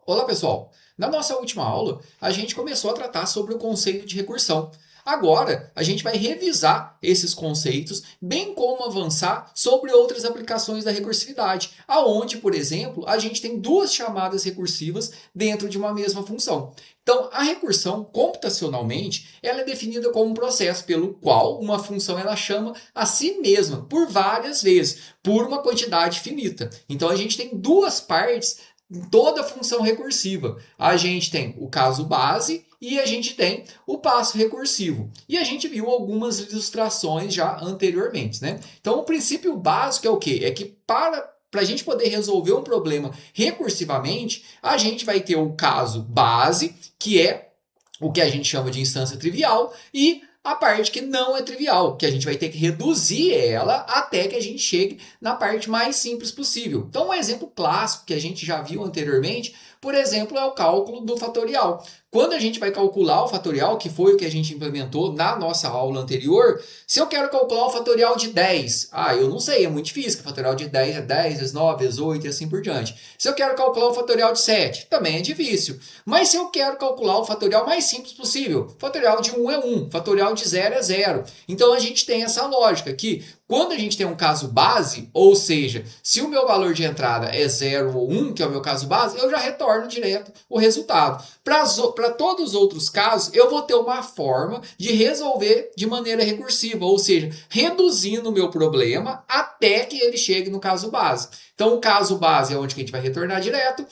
Olá, pessoal! Na nossa última aula, a gente começou a tratar sobre o conceito de recursão. Agora, a gente vai revisar esses conceitos, bem como avançar sobre outras aplicações da recursividade, aonde, por exemplo, a gente tem duas chamadas recursivas dentro de uma mesma função. Então, a recursão, computacionalmente, ela é definida como um processo pelo qual uma função ela chama a si mesma por várias vezes, por uma quantidade finita. Então, a gente tem duas partes em toda função recursiva. A gente tem o caso base e a gente tem o passo recursivo. E a gente viu algumas ilustrações já anteriormente, né? Então, o princípio básico é o quê? É que para a gente poder resolver um problema recursivamente, a gente vai ter o caso base, que é o que a gente chama de instância trivial, e a parte que não é trivial, que a gente vai ter que reduzir ela até que a gente chegue na parte mais simples possível. Então, um exemplo clássico que a gente já viu anteriormente, por exemplo, é o cálculo do fatorial. Quando a gente vai calcular o fatorial, que foi o que a gente implementou na nossa aula anterior, se eu quero calcular o fatorial de 10, eu não sei, é muito difícil, o fatorial de 10 é 10, vezes 9, vezes 8 e assim por diante. Se eu quero calcular o fatorial de 7, também é difícil. Mas se eu quero calcular o fatorial mais simples possível, fatorial de 1 é 1, fatorial de 0 é 0. Então a gente tem essa lógica que quando a gente tem um caso base, ou seja, se o meu valor de entrada é 0 ou 1, que é o meu caso base, eu já retorno direto o resultado. Para todos os outros casos, eu vou ter uma forma de resolver de maneira recursiva, ou seja, reduzindo o meu problema até que ele chegue no caso base. Então, o caso base é onde a gente vai retornar direto,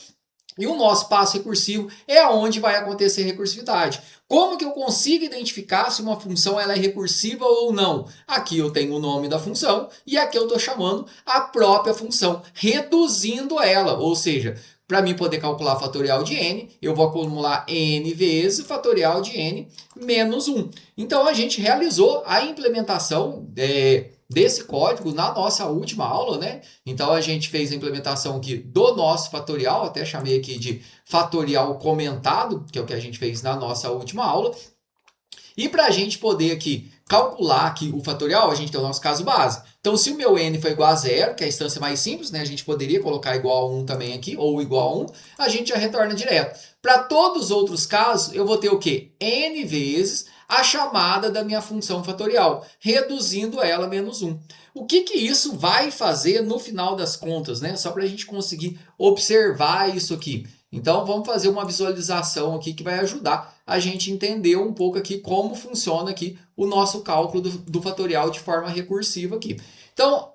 e o nosso passo recursivo é onde vai acontecer a recursividade. Como que eu consigo identificar se uma função ela é recursiva ou não? Aqui eu tenho o nome da função e aqui eu estou chamando a própria função, reduzindo ela. Ou seja, para mim poder calcular o fatorial de n, eu vou acumular n vezes o fatorial de n menos 1. Então a gente realizou a implementação desse código na nossa última aula, né? Então a gente fez a implementação aqui do nosso fatorial, até chamei aqui de fatorial comentado, que é o que a gente fez na nossa última aula. E para a gente poder aqui calcular aqui o fatorial, a gente tem o nosso caso base. Então, se o meu n for igual a 0, que é a instância mais simples, né? A gente poderia colocar igual a 1 também aqui, ou igual a 1, a gente já retorna direto. Para todos os outros casos, eu vou ter o quê? N vezes a chamada da minha função fatorial, reduzindo ela a menos 1. O que isso vai fazer no final das contas, né? Só para a gente conseguir observar isso aqui. Então, vamos fazer uma visualização aqui que vai ajudar a gente entender um pouco aqui como funciona aqui o nosso cálculo do fatorial de forma recursiva aqui. Então,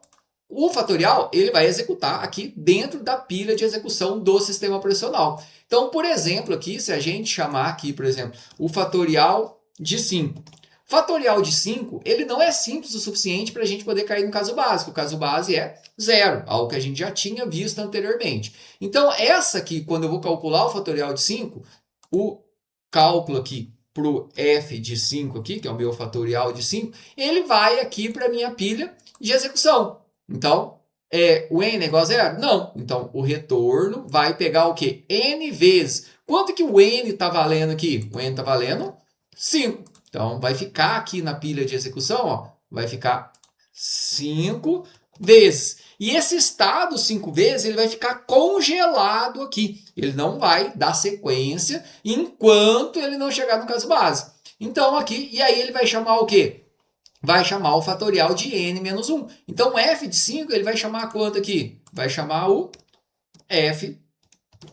o fatorial ele vai executar aqui dentro da pilha de execução do sistema operacional. Então, por exemplo, aqui, se a gente chamar aqui, por exemplo, o fatorial de 5. Fatorial de 5, ele não é simples o suficiente para a gente poder cair no caso básico. O caso base é 0, algo que a gente já tinha visto anteriormente. Então, essa aqui, quando eu vou calcular o fatorial de 5, o cálculo aqui para o f de 5 aqui, que é o meu fatorial de 5, ele vai aqui para a minha pilha de execução. Então, o n é igual a 0? Não. Então, o retorno vai pegar o quê? N vezes. Quanto que o n está valendo aqui? O n está valendo 5. Então, vai ficar aqui na pilha de execução, ó, vai ficar 5 vezes. E esse estado 5 vezes, ele vai ficar congelado aqui. Ele não vai dar sequência enquanto ele não chegar no caso base. Então, aqui, e aí ele vai chamar o quê? Vai chamar o fatorial de n menos 1. Então, o f de 5, ele vai chamar quanto aqui? Vai chamar o f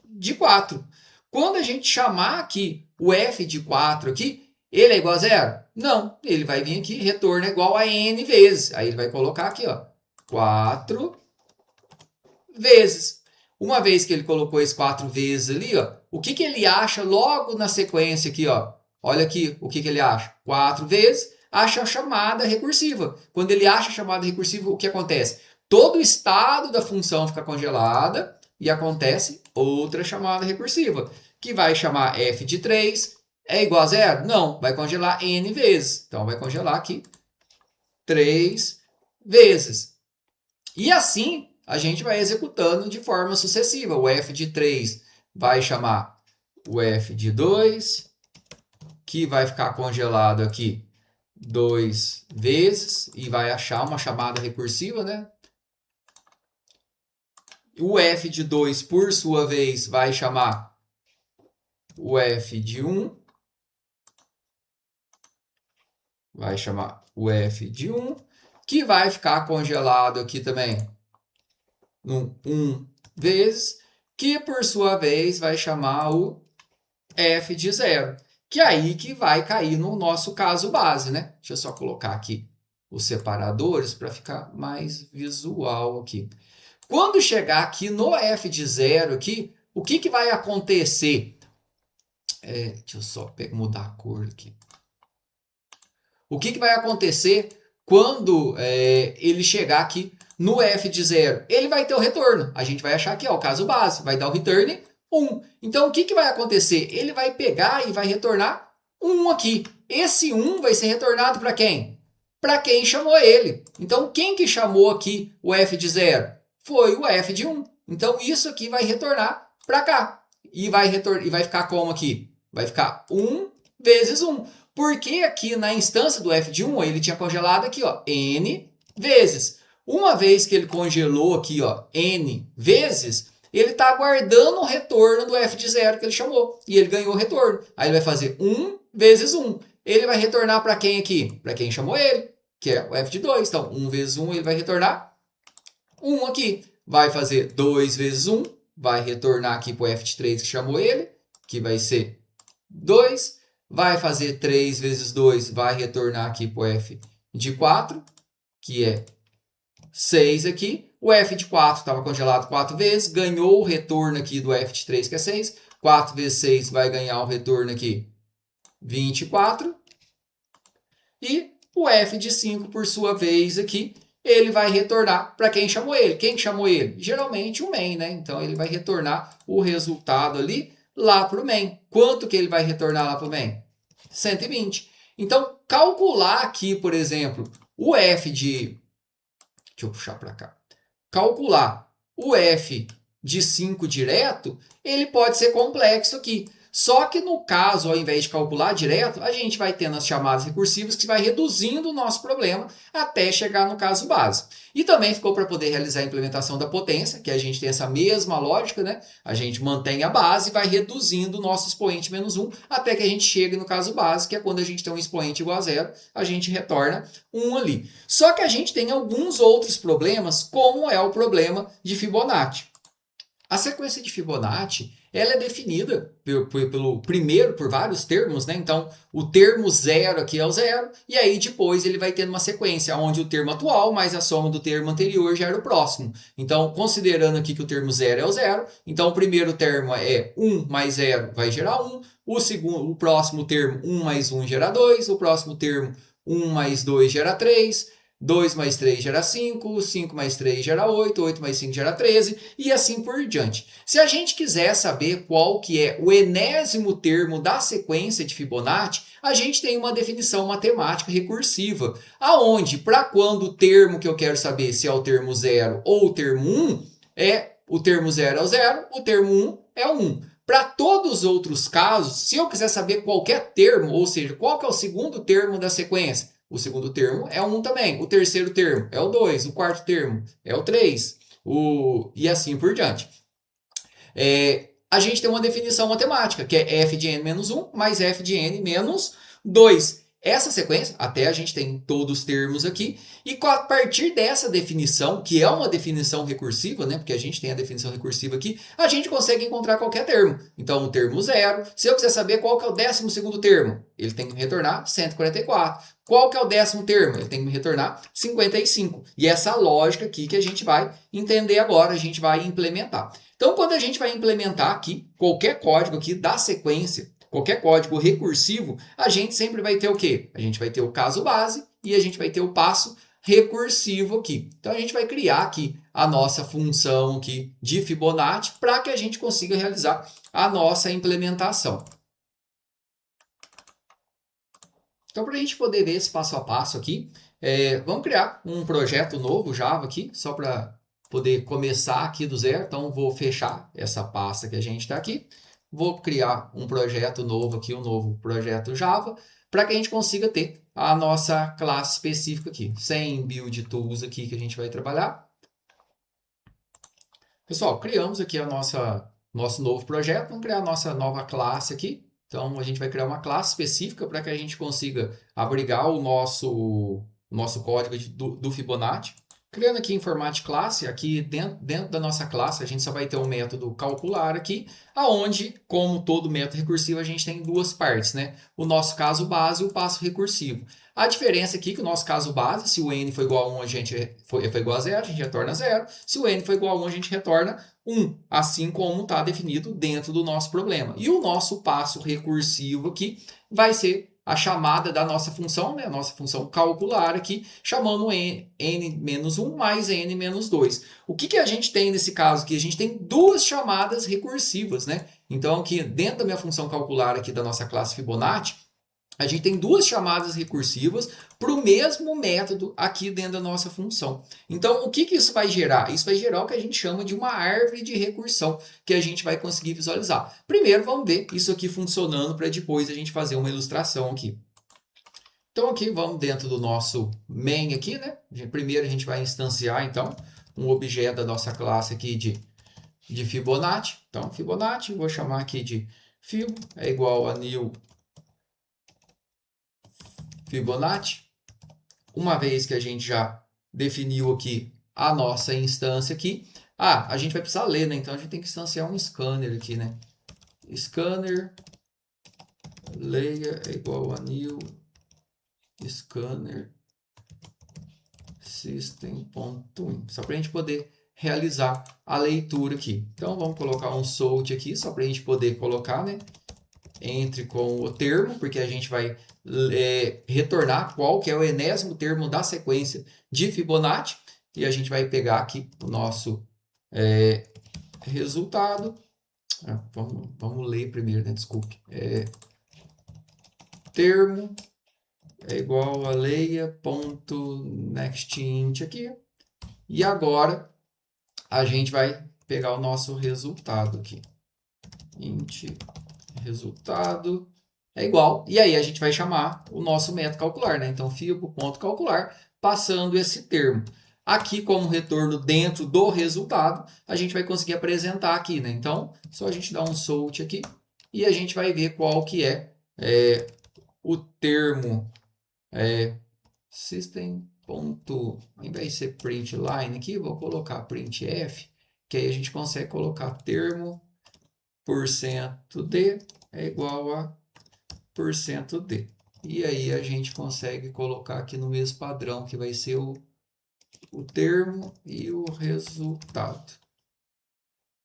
de 4. Quando a gente chamar aqui o f de 4 aqui, ele é igual a 0? Não. Ele vai vir aqui, retorno é igual a n vezes. Aí ele vai colocar aqui, ó, 4 vezes. Uma vez que ele colocou esse 4 vezes ali, ó, o que ele acha logo na sequência aqui, ó? Olha aqui o que ele acha. 4 vezes, acha a chamada recursiva. Quando ele acha a chamada recursiva, o que acontece? Todo o estado da função fica congelada e acontece outra chamada recursiva, que vai chamar f de 3, é igual a 0? Não, vai congelar n vezes. Então, vai congelar aqui 3 vezes. E assim, a gente vai executando de forma sucessiva. O f de 3 vai chamar o f de 2, que vai ficar congelado aqui 2 vezes, e vai achar uma chamada recursiva, né? O f de 2, por sua vez, vai chamar o f de 1, vai chamar o f de 1, que vai ficar congelado aqui também no 1 vezes, que por sua vez vai chamar o f de 0, que é aí que vai cair no nosso caso base, né? Deixa eu só colocar aqui os separadores para ficar mais visual aqui. Quando chegar aqui no f de 0 aqui, o que vai acontecer? Deixa eu só mudar a cor aqui. O que vai acontecer quando ele chegar aqui no f de 0? Ele vai ter o retorno. A gente vai achar aqui, ó, o caso base, vai dar o return 1. Então, o que vai acontecer? Ele vai pegar e vai retornar 1 aqui. Esse 1 vai ser retornado para quem? Para quem chamou ele. Então, quem que chamou aqui o f de 0? Foi o f de 1. Então, isso aqui vai retornar para cá. E vai ficar como aqui? Vai ficar 1 vezes 1. Porque aqui na instância do f de 1, ele tinha congelado aqui, ó, n vezes. Uma vez que ele congelou aqui, ó, n vezes, ele está aguardando o retorno do f de 0 que ele chamou. E ele ganhou o retorno. Aí ele vai fazer 1 vezes 1. Ele vai retornar para quem aqui? Para quem chamou ele, que é o f de 2. Então, 1 vezes 1, ele vai retornar 1 aqui. Vai fazer 2 vezes 1, vai retornar aqui para o f de 3 que chamou ele, que vai ser 2. Vai fazer 3 vezes 2, vai retornar aqui para o f de 4, que é 6 aqui. O f de 4 estava congelado 4 vezes, ganhou o retorno aqui do f de 3, que é 6. 4 vezes 6 vai ganhar o retorno aqui, 24. E o f de 5, por sua vez, aqui, ele vai retornar para quem chamou ele. Quem chamou ele? Geralmente o main, né? Então, ele vai retornar o resultado ali lá para o main. Quanto que ele vai retornar lá para o main? 120. Então, calcular aqui, por exemplo, o f de... Deixa eu puxar para cá. Calcular o f de 5 direto, ele pode ser complexo aqui. Só que no caso, ao invés de calcular direto, a gente vai tendo as chamadas recursivas que vai reduzindo o nosso problema até chegar no caso base. E também ficou para poder realizar a implementação da potência, que a gente tem essa mesma lógica, né? A gente mantém a base e vai reduzindo o nosso expoente menos 1 até que a gente chegue no caso base, que é quando a gente tem um expoente igual a 0, a gente retorna 1 ali. Só que a gente tem alguns outros problemas, como é o problema de Fibonacci. A sequência de Fibonacci, ela é definida por vários termos, né? Então, o termo 0 aqui é o 0, e aí depois ele vai tendo uma sequência, onde o termo atual mais a soma do termo anterior gera o próximo. Então, considerando aqui que o termo 0 é o 0, então o primeiro termo é 1 mais 0 vai gerar 1, o próximo termo 1 mais 1 gera 2, o próximo termo 1 mais 2 gera 3, 2 mais 3 gera 5, 5 mais 3 gera 8, 8 mais 5 gera 13 e assim por diante. Se a gente quiser saber qual que é o enésimo termo da sequência de Fibonacci, a gente tem uma definição matemática recursiva, aonde para quando o termo que eu quero saber se é o termo 0 ou o termo 1, o termo 0 é o 0, o termo 1 é o 1. Para todos os outros casos, se eu quiser saber qualquer termo, ou seja, qual que é o segundo termo da sequência, o segundo termo é o 1 também. O terceiro termo é o 2. O quarto termo é o 3. E assim por diante. A gente tem uma definição matemática, que é f de n menos 1 mais f de n menos 2. Essa sequência, até a gente tem todos os termos aqui, e a partir dessa definição, que é uma definição recursiva, né, porque a gente tem a definição recursiva aqui, a gente consegue encontrar qualquer termo. Então, o termo 0, se eu quiser saber qual que é o 12º termo, ele tem que me retornar 144. Qual que é o 10º termo? Ele tem que me retornar 55. E essa lógica aqui que a gente vai entender agora, a gente vai implementar. Então, quando a gente vai implementar aqui qualquer código aqui da sequência, qualquer código recursivo, a gente sempre vai ter o quê? A gente vai ter o caso base e a gente vai ter o passo recursivo aqui. Então, a gente vai criar aqui a nossa função aqui de Fibonacci para que a gente consiga realizar a nossa implementação. Então, para a gente poder ver esse passo a passo aqui, vamos criar um projeto novo Java aqui, só para poder começar aqui do zero. Então, vou fechar essa pasta que a gente está aqui. Vou criar um projeto novo aqui, um novo projeto Java, para que a gente consiga ter a nossa classe específica aqui, sem build tools aqui que a gente vai trabalhar. Pessoal, criamos aqui a nossa nosso novo projeto, vamos criar a nossa nova classe aqui. Então, a gente vai criar uma classe específica para que a gente consiga abrigar o nosso código do Fibonacci. Criando aqui em formato de classe, aqui dentro da nossa classe, a gente só vai ter um método calcular aqui, aonde, como todo método recursivo, a gente tem duas partes, né? O nosso caso base e o passo recursivo. A diferença aqui é que o nosso caso base, se o n for igual a 1, a gente foi igual a 0, a gente retorna 0. Se o n for igual a 1, a gente retorna 1, assim como está definido dentro do nosso problema. E o nosso passo recursivo aqui vai ser a chamada da nossa função, né? A nossa função calcular aqui, chamando n-1 mais n-2. O que a gente tem nesse caso aqui? A gente tem duas chamadas recursivas, né? Então, aqui dentro da minha função calcular aqui da nossa classe Fibonacci, a gente tem duas chamadas recursivas para o mesmo método aqui dentro da nossa função. Então, o que isso vai gerar? Isso vai gerar o que a gente chama de uma árvore de recursão, que a gente vai conseguir visualizar. Primeiro, vamos ver isso aqui funcionando para depois a gente fazer uma ilustração aqui. Então, aqui vamos dentro do nosso main aqui, né? Primeiro, a gente vai instanciar, então, um objeto da nossa classe aqui de Fibonacci. Então, Fibonacci, vou chamar aqui de Fibo, é igual a new Fibonacci. Uma vez que a gente já definiu aqui a nossa instância aqui, a gente vai precisar ler, né? Então a gente tem que instanciar um scanner aqui, né? Scanner leia é igual a new scanner system.in, só para a gente poder realizar a leitura aqui. Então vamos colocar um sort aqui, só para a gente poder colocar, né? Entre com o termo, porque a gente vai retornar qual que é o enésimo termo da sequência de Fibonacci. E a gente vai pegar aqui o nosso resultado. Vamos ler primeiro, né? Desculpe. Termo é igual a leia.nextInt aqui. E agora a gente vai pegar o nosso resultado aqui. Int resultado é igual. E aí a gente vai chamar o nosso método calcular, né? Então, fibo.calcular, passando esse termo. Aqui, como retorno dentro do resultado, a gente vai conseguir apresentar aqui, né? Então, só a gente dar um sort aqui e a gente vai ver qual que é o termo system. Ao invés de ser print line aqui, vou colocar printf, que aí a gente consegue colocar termo %d é igual a %d. E aí a gente consegue colocar aqui no mesmo padrão, que vai ser o termo e o resultado.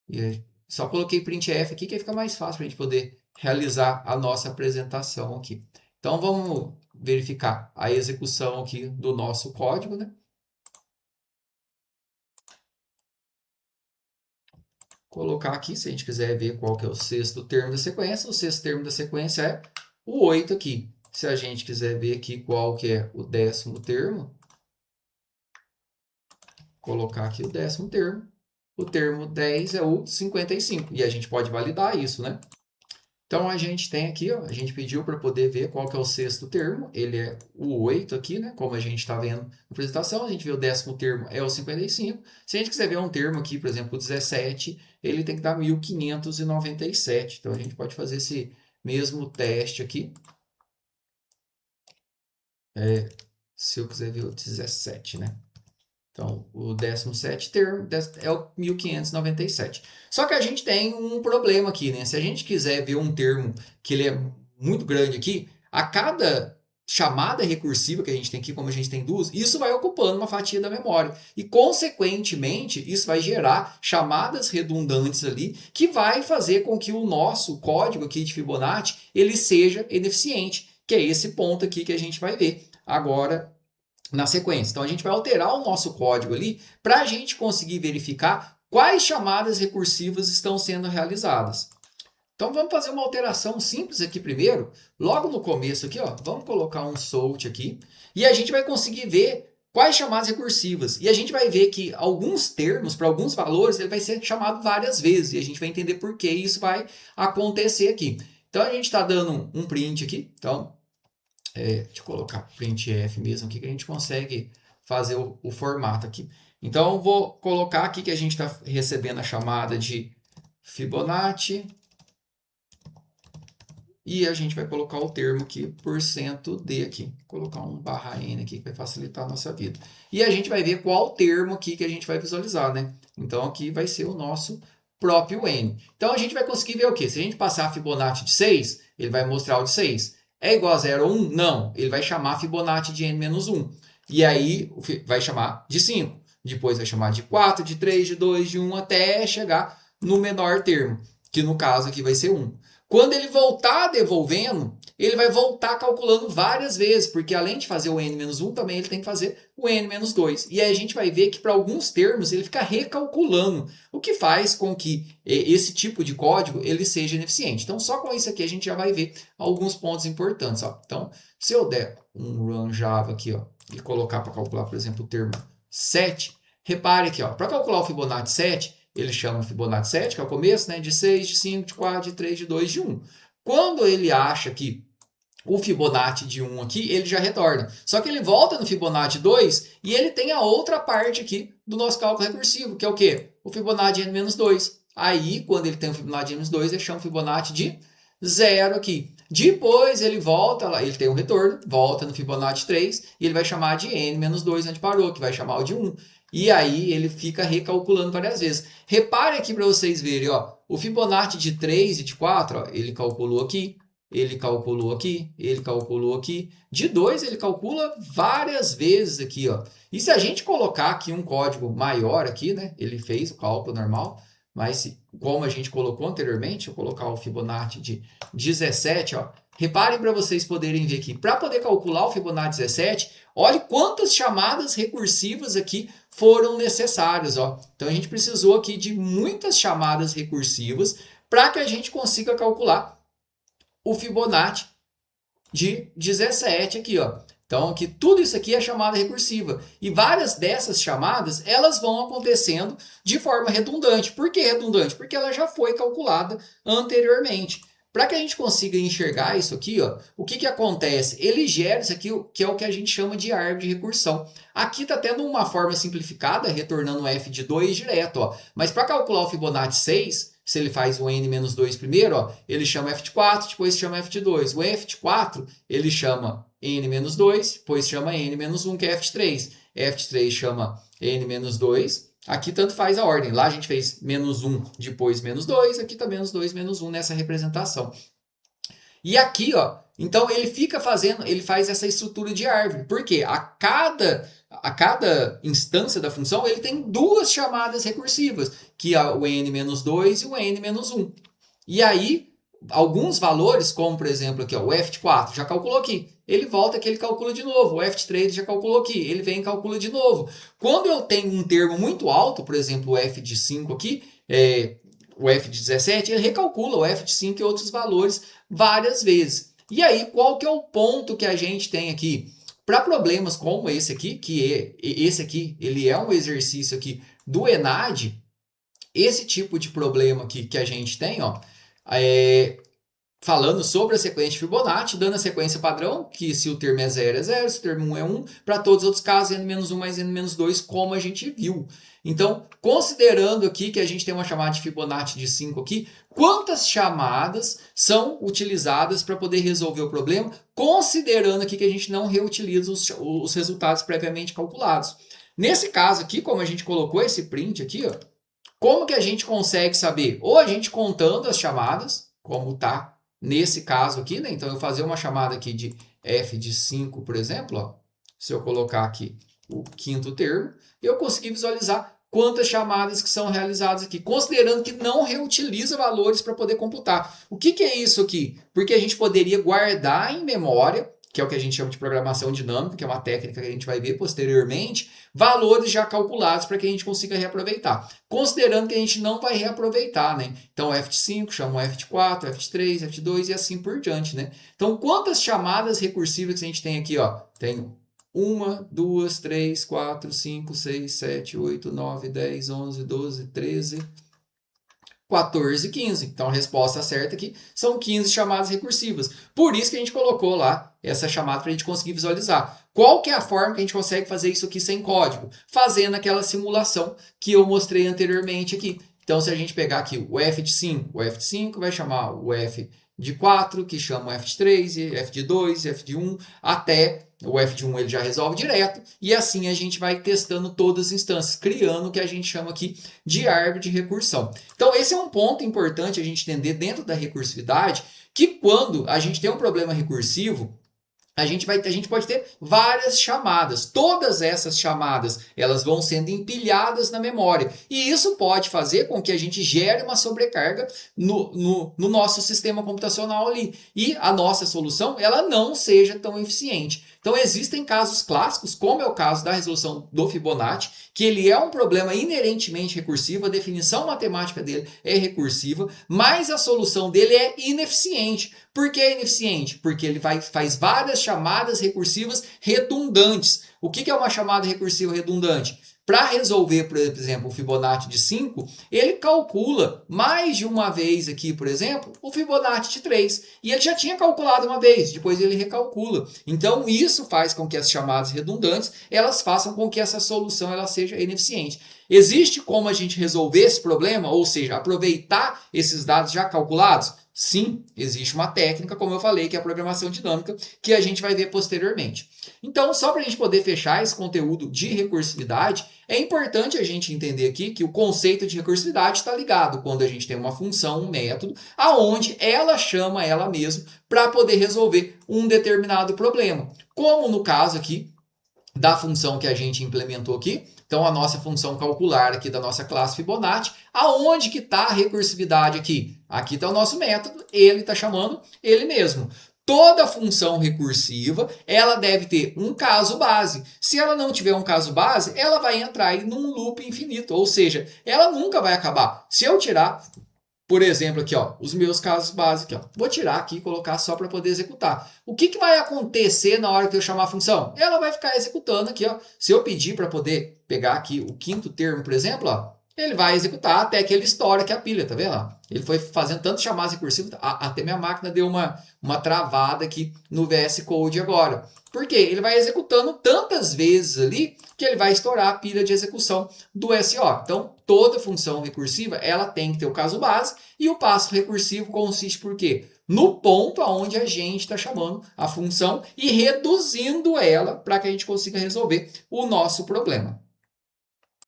E aí, só coloquei printf aqui, que fica mais fácil para a gente poder realizar a nossa apresentação aqui. Então vamos verificar a execução aqui do nosso código, né? Colocar aqui, se a gente quiser ver qual que é o sexto termo da sequência, o sexto termo da sequência é o 8 aqui. Se a gente quiser ver aqui qual que é o décimo termo, colocar aqui o décimo termo, o termo 10 é o 55, e a gente pode validar isso, né? Então, a gente tem aqui, ó, a gente pediu para poder ver qual que é o sexto termo, ele é o 8 aqui, né? Como a gente está vendo na apresentação, a gente vê o décimo termo é o 55. Se a gente quiser ver um termo aqui, por exemplo, o 17, ele tem que dar 1597. Então, a gente pode fazer esse mesmo teste aqui. Se eu quiser ver o 17, né? Então, o 17º termo é o 1597. Só que a gente tem um problema aqui, né? Se a gente quiser ver um termo que ele é muito grande aqui, a cada chamada recursiva que a gente tem aqui, como a gente tem duas, isso vai ocupando uma fatia da memória. E, consequentemente, isso vai gerar chamadas redundantes ali, que vai fazer com que o nosso código aqui de Fibonacci, ele seja ineficiente, que é esse ponto aqui que a gente vai ver agora na sequência. Então, a gente vai alterar o nosso código ali para a gente conseguir verificar quais chamadas recursivas estão sendo realizadas. Então, vamos fazer uma alteração simples aqui primeiro. Logo no começo aqui, ó, vamos colocar um sort aqui e a gente vai conseguir ver quais chamadas recursivas. E a gente vai ver que alguns termos, para alguns valores, ele vai ser chamado várias vezes. E a gente vai entender por que isso vai acontecer aqui. Então, a gente está dando um print aqui. Então, deixa eu colocar printf mesmo aqui, que a gente consegue fazer o formato aqui. Então, eu vou colocar aqui que a gente está recebendo a chamada de Fibonacci. E a gente vai colocar o termo aqui, %d aqui. Vou colocar um /n aqui, que vai facilitar a nossa vida. E a gente vai ver qual termo aqui que a gente vai visualizar, né? Então, aqui vai ser o nosso próprio n. Então, a gente vai conseguir ver o quê? Se a gente passar a Fibonacci de 6, ele vai mostrar o de 6. É igual a 0 ou 1? Não. Ele vai chamar a Fibonacci de n-1. E aí, vai chamar de 5. Depois vai chamar de 4, de 3, de 2, de 1, até chegar no menor termo, que no caso aqui vai ser 1. Quando ele voltar devolvendo, ele vai voltar calculando várias vezes, porque além de fazer o n-1, também ele tem que fazer o n-2. E aí a gente vai ver que para alguns termos ele fica recalculando, o que faz com que esse tipo de código ele seja ineficiente. Então só com isso aqui a gente já vai ver alguns pontos importantes. Ó. Então se eu der um run Java aqui ó, e colocar para calcular, por exemplo, o termo 7, repare aqui, para calcular o Fibonacci 7, ele chama Fibonacci 7, que é o começo, né? De 6, de 5, de 4, de 3, de 2, de 1. Quando ele acha que o Fibonacci de 1 aqui, ele já retorna. Só que ele volta no Fibonacci 2 e ele tem a outra parte aqui do nosso cálculo recursivo, que é o quê? O Fibonacci de n-2. Aí, quando ele tem o Fibonacci de n-2, ele chama o Fibonacci de 0 aqui. Depois ele volta lá, ele tem um retorno, volta no Fibonacci 3 e ele vai chamar de n-2 onde parou, que vai chamar o de 1. E aí ele fica recalculando várias vezes. Repare aqui para vocês verem, ó, o Fibonacci de 3 e de 4, ó, ele calculou aqui, ele calculou aqui, ele calculou aqui. De 2 ele calcula várias vezes aqui, ó. E se a gente colocar aqui um código maior aqui, né? Ele fez o cálculo normal, mas como a gente colocou anteriormente, eu vou colocar o Fibonacci de 17, ó. Reparem para vocês poderem ver aqui. Para poder calcular o Fibonacci 17, olhe quantas chamadas recursivas aqui foram necessárias. Ó. Então, a gente precisou aqui de muitas chamadas recursivas para que a gente consiga calcular o Fibonacci de 17 aqui. Ó. Então, aqui, tudo isso aqui é chamada recursiva. E várias dessas chamadas, elas vão acontecendo de forma redundante. Por que redundante? Porque ela já foi calculada anteriormente. Para que a gente consiga enxergar isso aqui, ó, o que acontece? Ele gera isso aqui, que é o que a gente chama de árvore de recursão. Aqui está tendo uma forma simplificada, retornando o f de 2 direto. Ó. Mas para calcular o Fibonacci 6, se ele faz o n-2 primeiro, ó, ele chama f de 4, depois chama f de 2. O f de 4, ele chama n-2, depois chama n-1, que é f de 3. F de 3 chama n-2. Aqui tanto faz a ordem. Lá a gente fez -1, depois -2. Aqui está -2, -1 nessa representação. E aqui, ó, então ele fica fazendo, ele faz essa estrutura de árvore. Por quê? A cada instância da função, ele tem duas chamadas recursivas, que é o n-2 e o n-1. E aí, alguns valores, como por exemplo aqui, ó, o f de 4, já calculou aqui. Ele volta aqui, ele calcula de novo. O f de 3 já calculou aqui. Ele vem e calcula de novo. Quando eu tenho um termo muito alto, por exemplo, o f de 5 aqui, o f de 17, ele recalcula o f de 5 e outros valores várias vezes. E aí, qual que é o ponto que a gente tem aqui? Para problemas como esse aqui, esse aqui, ele é um exercício aqui do ENAD, esse tipo de problema aqui que a gente tem, ó, falando sobre a sequência de Fibonacci, dando a sequência padrão, que se o termo é 0 é 0, se o termo 1 é 1, para todos os outros casos, n-1 mais n-2, como a gente viu. Então, considerando aqui que a gente tem uma chamada de Fibonacci de 5 aqui, quantas chamadas são utilizadas para poder resolver o problema, considerando aqui que a gente não reutiliza os resultados previamente calculados. Nesse caso aqui, como a gente colocou esse print aqui, ó, como que a gente consegue saber? Ou a gente contando as chamadas, como está nesse caso aqui, né? Então, eu fazer uma chamada aqui de f de 5, por exemplo, ó, se eu colocar aqui o quinto termo, eu consegui visualizar quantas chamadas que são realizadas aqui, considerando que não reutiliza valores para poder computar. O que é isso aqui? Porque a gente poderia guardar em memória, que é o que a gente chama de programação dinâmica, que é uma técnica que a gente vai ver posteriormente, valores já calculados para que a gente consiga reaproveitar. Considerando que a gente não vai reaproveitar, né? Então, f de 5 chama o f de 4, f de 3, f de 2 e assim por diante, né? Então, quantas chamadas recursivas que a gente tem aqui, ó? Tem 1, 2, 3, 4, 5, 6, 7, 8, 9, 10, 11, 12, 13... 14 e 15. Então, a resposta certa aqui são 15 chamadas recursivas. Por isso que a gente colocou lá essa chamada para a gente conseguir visualizar. Qual que é a forma que a gente consegue fazer isso aqui sem código? Fazendo aquela simulação que eu mostrei anteriormente aqui. Então, se a gente pegar aqui o f de 5, o f de 5 vai chamar o f de 4, que chama o f de 3, e f de 2, f de 1, até o f de 1 ele já resolve direto, e assim a gente vai testando todas as instâncias, criando o que a gente chama aqui de árvore de recursão. Então, esse é um ponto importante a gente entender dentro da recursividade, que quando a gente tem um problema recursivo, a gente pode ter várias chamadas. Todas essas chamadas elas vão sendo empilhadas na memória. E isso pode fazer com que a gente gere uma sobrecarga no nosso sistema computacional ali. E a nossa solução ela não seja tão eficiente. Então existem casos clássicos, como é o caso da resolução do Fibonacci, que ele é um problema inerentemente recursivo, a definição matemática dele é recursiva, mas a solução dele é ineficiente. Por que é ineficiente? Porque ele faz várias chamadas recursivas redundantes. O que é uma chamada recursiva redundante? Para resolver, por exemplo, o Fibonacci de 5, ele calcula mais de uma vez aqui, por exemplo, o Fibonacci de 3. E ele já tinha calculado uma vez, depois ele recalcula. Então, isso faz com que as chamadas redundantes, elas façam com que essa solução ela seja ineficiente. Existe como a gente resolver esse problema, ou seja, aproveitar esses dados já calculados? Sim, existe uma técnica, como eu falei, que é a programação dinâmica, que a gente vai ver posteriormente. Então, só para a gente poder fechar esse conteúdo de recursividade, é importante a gente entender aqui que o conceito de recursividade está ligado quando a gente tem uma função, um método, aonde ela chama ela mesma para poder resolver um determinado problema. Como no caso aqui da função que a gente implementou aqui, então a nossa função calcular aqui da nossa classe Fibonacci, aonde que está a recursividade aqui? Aqui está o nosso método, ele está chamando ele mesmo. Toda função recursiva, ela deve ter um caso base. Se ela não tiver um caso base, ela vai entrar aí num loop infinito, ou seja, ela nunca vai acabar. Se eu tirar, por exemplo, aqui, ó, os meus casos básicos, ó, vou tirar aqui e colocar só para poder executar. O que vai acontecer na hora que eu chamar a função? Ela vai ficar executando aqui, ó. Se eu pedir para poder pegar aqui o quinto termo, por exemplo, ó, ele vai executar até que ele estoura aqui a pilha, tá vendo? Ele foi fazendo tantas chamadas recursivas, até minha máquina deu uma travada aqui no VS Code agora. Por quê? Ele vai executando tantas vezes ali que ele vai estourar a pilha de execução do SO. Então, toda função recursiva, ela tem que ter o caso base e o passo recursivo consiste por quê? No ponto aonde a gente está chamando a função e reduzindo ela para que a gente consiga resolver o nosso problema.